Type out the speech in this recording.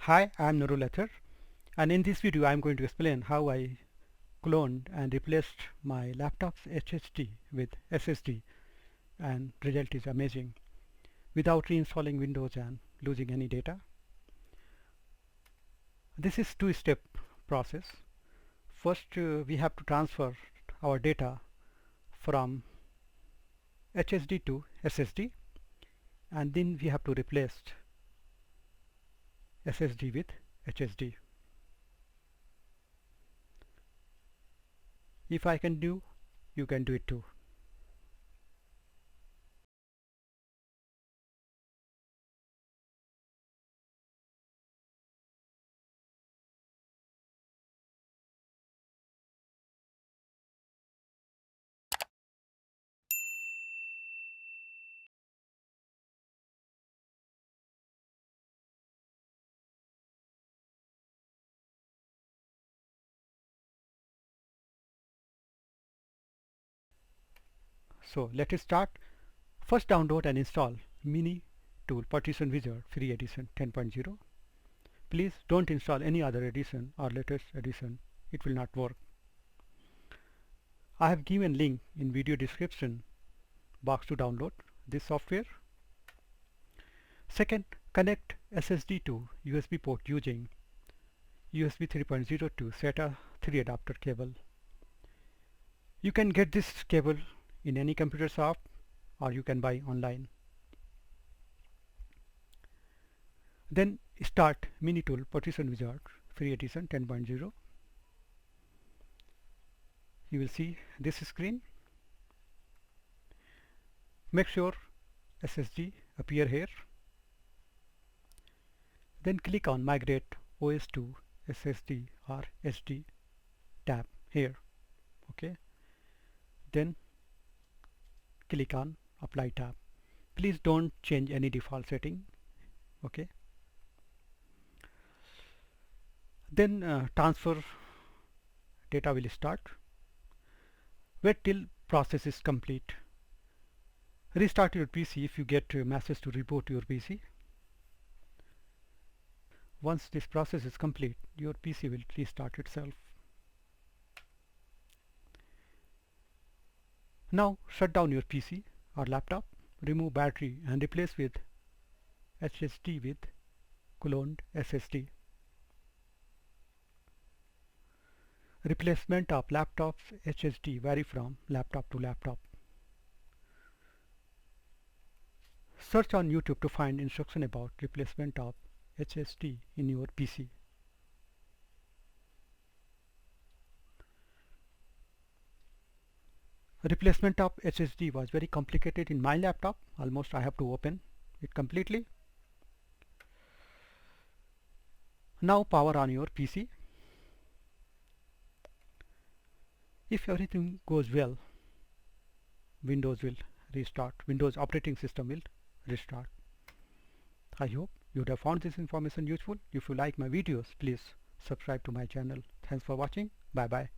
Hi, I'm Nurul Athar, and in this video I'm going to explain how I cloned and replaced my laptop's HDD with SSD, and result is amazing without reinstalling Windows and losing any data. This is two-step process. First, we have to transfer our data from HDD to SSD, and then we have to replace SSD with HDD. If I can do, you can do it too. So let us start. First, download and install MiniTool Partition Wizard Free Edition 10.0. Please don't install any other edition or latest edition. It will not work. I have given link in video description box to download this software. Second, connect SSD to USB port using USB 3.0 to SATA 3 adapter cable. You can get this cable in any computer shop or you can buy online. Then start MiniTool Partition Wizard Free Edition 10.0. You will see this screen. Make sure SSD appear here. Then click on Migrate OS to SSD or SD tab here. Okay. Then click on Apply tab. Please don't change any default setting. Okay. Then transfer data will start. Wait till process is complete. Restart your PC if you get a message to reboot your PC. Once this process is complete, your PC will restart itself. Now shut down your PC or laptop, remove battery and replace with HDD with cloned SSD. Replacement of laptop's HDD vary from laptop to laptop. Search on YouTube to find instruction about replacement of HDD in your PC. Replacement of HDD was very complicated in my laptop. Almost I have to open it completely. Now power on your PC. If everything goes well, Windows will restart. Windows operating system will restart. I hope you would have found this information useful. If you like my videos, please subscribe to my channel. Thanks for watching. Bye bye.